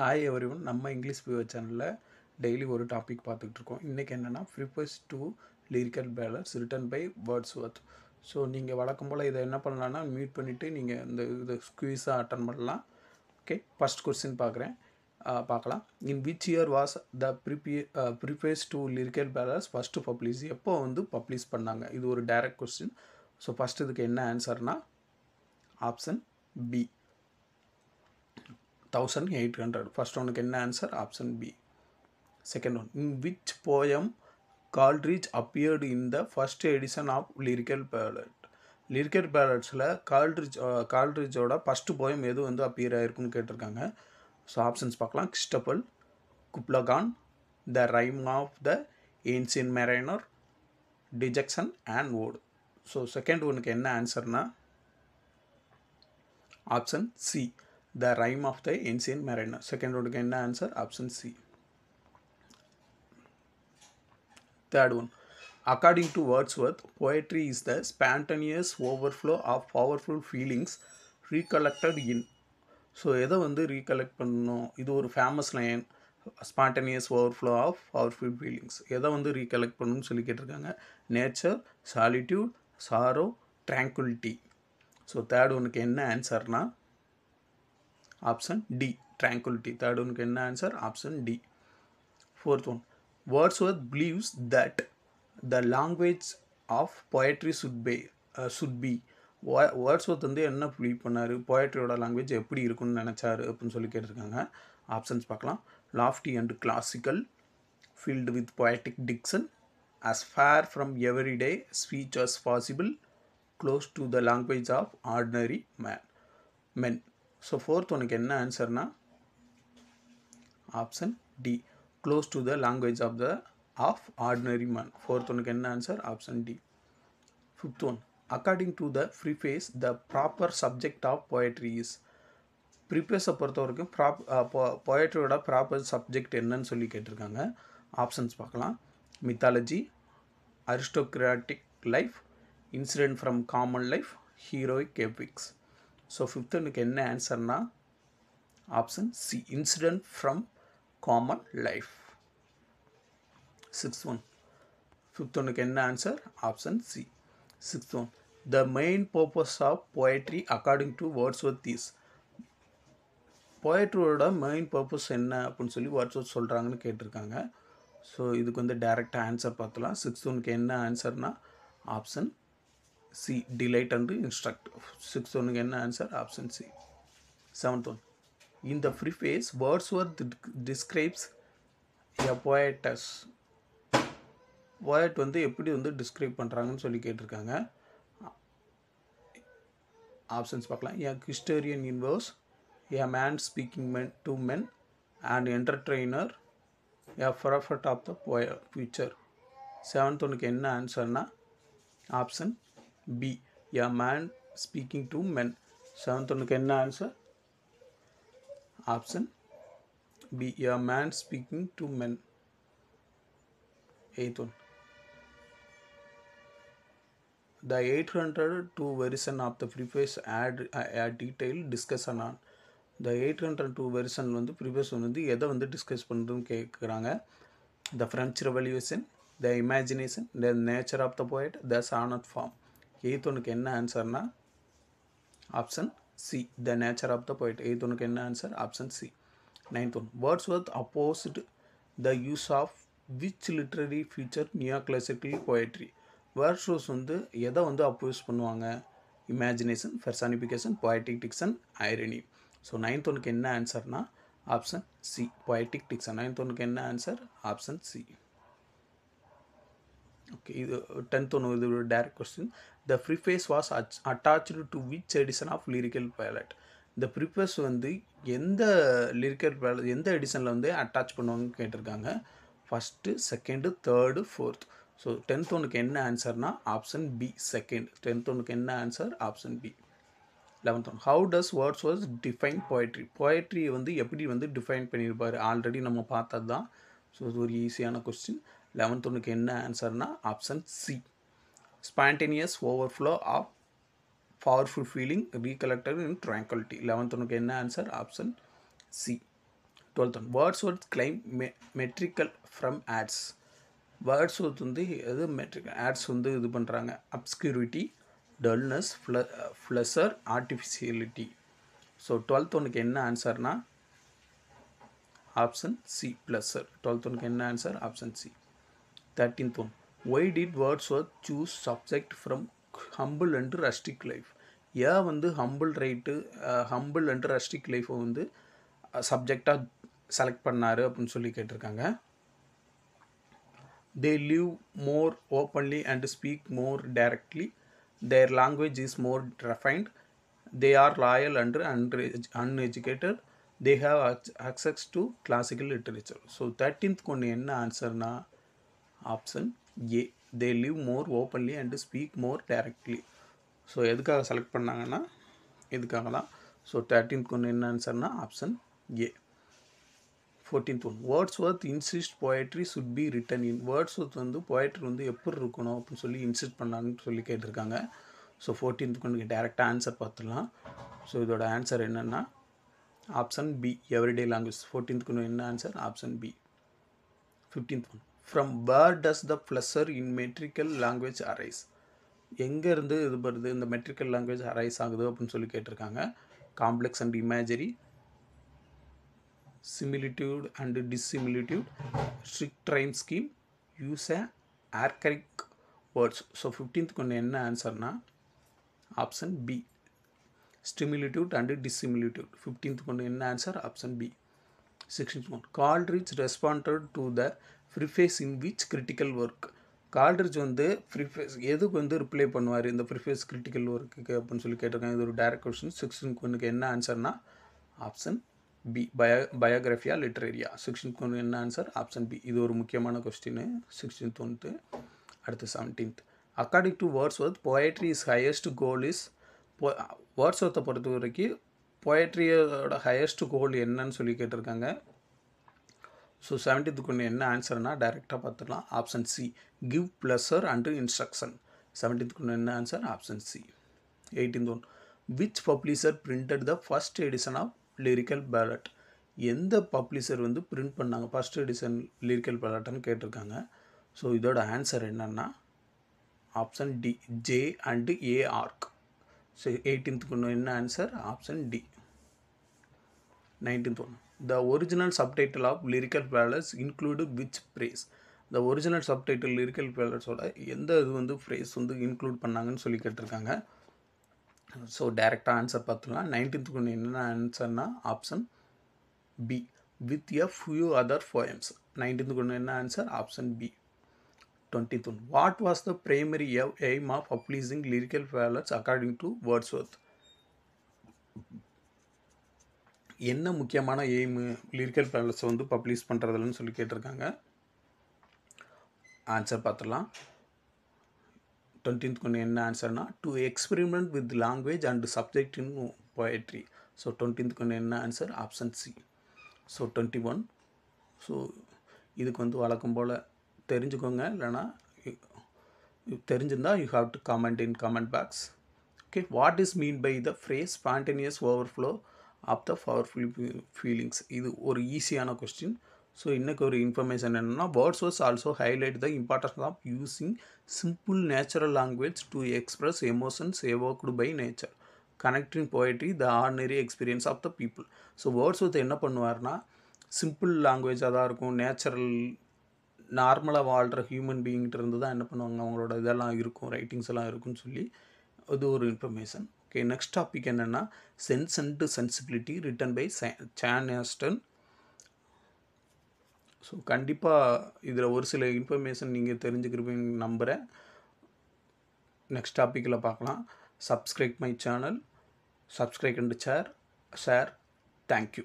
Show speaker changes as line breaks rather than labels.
Hi everyone, நம்ம English viewer சேனலில் daily ஒரு டாபிக் பார்த்துக்கிட்டு இருக்கோம். இன்றைக்கி என்னென்னா preface to lyrical ballads written by Wordsworth. So நீங்கள் வழக்கம் போல் இதை என்ன பண்ணலான்னா மியூட் பண்ணிவிட்டு நீங்கள் இந்த ஸ்குவீஸாக அட்டன் பண்ணலாம். ஓகே, ஃபஸ்ட் கொஸ்டின் பார்க்கலாம். In which year was the prefers to lyrical balance first publish? எப்போ பப்ளிஷ் பண்ணாங்க? இது ஒரு டைரக்ட் கொஸ்டின். ஸோ ஃபஸ்ட் இதுக்கு என்ன ஆன்சர்னா ஆப்ஷன் பி, 1800. First one என்ன answer? Option B. Second one, in which poem Coleridge appeared in the first edition of Lyrical Ballad? Lyrical Balladsல கால்ட்ரிட்ஜோட ஃபஸ்ட்டு போயம் எது அப்பியர் ஆயிருக்குன்னு கேட்டிருக்காங்க. ஸோ ஆப்ஷன்ஸ் பார்க்கலாம். Christabel, Kubla Khan, the rime of the ancient mariner, dejection and ode. So second ஒனுக்கு என்ன ஆன்சர்னா option C, the rime of the ancient mariner. Second one என்ன answer? Option C. Third one, according to Wordsworth, poetry is the spontaneous overflow of powerful feelings recollected in. So எதை recollect பண்ணணும்? இது ஒரு famous line, spontaneous overflow of powerful feelings. எதை recollect பண்ணணும்னு சொல்லி கேட்டிருக்காங்க. Nature, solitude, sorrow, tranquility. So third ஒனுக்கு என்ன ஆன்சர்னா option D, tranquility. Third one என்ன answer? Option D. Fourth one, Wordsworth believes that the language of poetry should be. Wordsworth என்ன believe பண்ணாரு? போயட்ரியோட லாங்குவேஜ் எப்படி இருக்குன்னு நினச்சாரு அப்படின்னு சொல்லி கேட்டிருக்காங்க. ஆப்ஷன்ஸ் பார்க்கலாம். Lofty and classical, filled with poetic diction, as far from everyday speech as possible, close to the language of ordinary men. So fourth ஒனுக்கு என்ன ஆன்சர்னா option D, close to the language of ordinary man. Fourth ஒனுக்கு என்ன answer? Option D. Fifth one, according to the preface the proper subject of poetry is. ப்ரிஃபேஸை பொறுத்த வரைக்கும் போயட்ரியோட proper subject என்னன்னு சொல்லி கேட்டிருக்காங்க. ஆப்ஷன்ஸ் பார்க்கலாம். Mythology, aristocratic life, incident from common life, heroic epics. So fifth ஒனுக்கு என்ன ஆன்சர்னா option C, incident from common life. Sixth one, fifth ஒனுக்கு என்ன answer? Option C. Sixth one, the main purpose of poetry according to Wordsworth is. போயட்ரியோட main purpose என்ன அப்படின்னு சொல்லி Wordsworth சொல்கிறாங்கன்னு கேட்டிருக்காங்க. ஸோ இதுக்கு டைரக்டாக ஆன்சர் பார்த்துலாம். சிக்ஸ்த் ஒனுக்கு என்ன ஆன்சர்னா option C, delight and instruct. Sixth ஒனுக்கு என்ன answer? Option C. Seventh one, in the preface Wordsworth describes a poetess. poet எப்படி டிஸ்கிரைப் பண்ணுறாங்கன்னு சொல்லி கேட்டிருக்காங்க. ஆப்ஷன்ஸ் பார்க்கலாம். a Christorian in verse, a man speaking to men, and entertainer, a prophet of the future. Seventh ஒனுக்கு என்ன ஆன்சர்னா option B, a man speaking to men. Seventh ஒனுக்கு என்ன ஆன்சர்? Option B, a man speaking to men. Eighth one, the 802 version of the preface add a detailed discussion on. The 802 version preface எதை discuss பண்ணுறதுன்னு கேட்குறாங்க. The French Revolution, the imagination, the nature of the poet, the sonnet form. Eighth ஒனுக்கு என்ன ஆன்சர்னா option C, the nature of the poet. Eighth ஒனுக்கு என்ன answer? Option C. Ninth one, Wordsworth opposed the use of which literary feature neoclassical poetry. Wordsworth எதை oppose பண்ணுவாங்க? Imagination, personification, poetic diction, irony. So ninth ஒனுக்கு என்ன ஆன்சர்னா option C, poetic diction. Ninth ஒனுக்கு என்ன answer? Option C. Okay, இது tenth ஒன்று. இது ஒரு direct question. The preface was attached to which edition of lyrical Ballad. இந்த ப்ரிஃபேஸ் எந்த லிரிக்கல் பேலட் எந்த எடிஷனில் அட்டாச் பண்ணுவாங்கன்னு கேட்டிருக்காங்க. First, second, third, fourth. So tenth ஒனுக்கு என்ன ஆன்சர்னா ஆப்ஷன் பி, செகண்ட். டென்த் ஒனுக்கு என்ன answer? Option B. Eleventh one, how does Wordsworth define poetry. Poetry எப்படி டிஃபைன் பண்ணியிருப்பார்? ஆல்ரெடி நம்ம பார்த்தது தான். ஸோ இது ஒரு ஈஸியான கொஸ்டின். லெவன்த் ஒனுக்கு என்ன ஆன்சர்னா option C, spontaneous overflow of powerful feeling recollected in tranquillity. Eleventh ஒனுக்கு என்ன answer? Option C. 12th one, Wordsworth claim metrical from ads. Wordsworth வந்து எது metrical ads வந்து இது பண்ணுறாங்க, obscurity, dullness, fluster, artificiality. So 12th ஒனுக்கு என்ன ஆன்சர்னா ஆப்ஷன் சி, ப்ளஸர். 12th ஒனுக்கு என்ன answer, option C. 13th one, why did Wordsworth choose subject from humble and rustic life? ஏன் வந்து ஹம்பிள் அண்ட் ரஸ்டிக் லைஃப்பை வந்து சப்ஜெக்டாக செலக்ட் பண்ணார் அப்படின்னு சொல்லி கேட்டிருக்காங்க. They live more openly and speak more directly. Their language is more refined. They are loyal and uneducated. They have access to classical literature. So 13th கொண்டு என்ன ஆன்சர்னா option A, they live more openly and speak more directly. So எதுக்காக select பண்ணாங்கன்னா இதுக்காக தான். So 13th கொண்டு என்ன ஆன்சர்னா option A. 14th one, Wordsworth insist poetry should be written in. Wordsworth வந்து போயட்ரி வந்து எப்படி இருக்கணும் அப்படின்னு சொல்லி இன்சிஸ்ட் பண்ணாங்கன்னு சொல்லி கேட்டிருக்காங்க. ஸோ 14th கொண்டு டேரெக்டாக ஆன்சர் பார்த்துடலாம். ஸோ இதோட ஆன்சர் என்னென்னா option B, everyday language. 14th கொண்டு என்ன answer, option B. 15th one, from where does the pleasure in metrical language arise. எங்கேருந்து இது வருது இந்த மெட்ரிக்கல் லாங்குவேஜ் அரைஸ் ஆகுது அப்படின்னு சொல்லி கேட்டிருக்காங்க. Complex and imagery, similitude and dissimilitude, strict rhyme scheme, use a archaic words. So 15th கொண்டு என்ன ஆன்சர்னா option B, similitude and dissimilitude. 15th கொண்டு என்ன answer, option B. 16th one, Coleridge responded to the preface in which critical work. கால்ட்ரிட்ஜ் வந்து preface எதுக்கு வந்து reply பண்ணுவார் இந்த ப்ரிஃபேஸ் கிரிட்டிக்கல் ஒர்க்குக்கு அப்படின்னு சொல்லி கேட்டிருக்காங்க. இது ஒரு டைரக்ட் கொஸ்டின். 16th கொண்டுக்கு என்ன ஆன்சர்னா ஆப்ஷன் பி, பயோகிராஃபியா லிட்ரேரியா. 16th ஒன்று என்ன ஆன்சர், ஆப்ஷன் பி. இது ஒரு முக்கியமான கொஸ்டின். 16th ஒன்று. அடுத்து 17th, according to Wordsworth poetry is highest goal is. வேர்ட்ஸ்வொர்த்தை பொறுத்த வரைக்கும் போயட்ரியோட ஹையஸ்ட் கோல் என்னன்னு சொல்லி கேட்டிருக்காங்க. ஸோ 17th ஒன்று என்ன ஆன்சர்னா டைரெக்டாக பார்த்துக்கலாம். Option C, give pleasure and instruction. 17th ஒன்று என்ன answer, option C. 18th one, which publisher printed the first edition of lyrical ballot. எந்த பப்ளிஷர் வந்து பிரிண்ட் பண்ணாங்க ஃபர்ஸ்ட் எடிஷன் லிரிக்கல் பேலட்னு கேட்டிருக்காங்க. ஸோ இதோட ஆன்சர் என்னன்னா option D, J and A Arch. So 18th ஒன்று என்ன answer, option D. 19th one, the original subtitle of lyrical ballads included which phrase. the original subtitle lyrical ballads ஓட எந்த இது வந்து phrase வந்து இன்க்ளூட் பண்ணாங்கன்னு சொல்லி கேட்டிருக்காங்க. ஸோ டைரெக்டாக ஆன்சர் பார்த்துக்கலாம். 19th ஒன்று என்ன ஆன்சர்னா option B, with a few other poems. 19th ஒன்று என்ன answer, option B. 20th one, what was the primary aim of publishing lyrical ballads according to Wordsworth. என்ன முக்கியமான எய்மு லிரிக்கல் பேலட்ஸை வந்து பப்ளிஷ் பண்ணுறதுலன்னு சொல்லி கேட்டிருக்காங்க. ஆன்சர் பார்த்துடலாம். 20th ஒன்று என்ன ஆன்சர்னா to experiment with language and subject in poetry. So 20th ஒன்று என்ன answer, option C. So 21, so இதுக்கு வந்து வழக்கம் போல் தெரிஞ்சுக்கோங்க, இல்லைனா தெரிஞ்சிருந்தால் you have to comment in comment box. Okay, what is mean by the phrase spontaneous overflow of the powerful feelings. இது ஒரு ஈஸியான கொஸ்டின். ஸோ இன்னைக்கு ஒரு இன்ஃபர்மேஷன் என்னென்னா Wordsworth also highlight the importance of using simple natural language to express emotions evoked by nature, connecting poetry the ordinary experience of the people. So Wordsworth என்ன பண்ணுவார்னா simple லாங்குவேஜாக தான் இருக்கும், நேச்சுரல் நார்மலாக வாழ்கிற human பீயிங்கிட்ட இருந்து தான் என்ன பண்ணுவாங்க அவங்களோட இதெல்லாம் இருக்கும், ரைட்டிங்ஸ் எல்லாம் இருக்குன்னு சொல்லி அது ஒரு இன்ஃபர்மேஷன். ஓகே, நெக்ஸ்ட் டாபிக் என்னென்னா sense and sensibility written by Jane Austen. So கண்டிப்பாக இதில் ஒரு சில இன்ஃபர்மேஷன் நீங்கள் தெரிஞ்சுக்கிறீங்க நம்புகிறேன். நெக்ஸ்ட் டாப்பிக்கில் பார்க்கலாம். Subscribe my channel, subscribe and share. Thank you.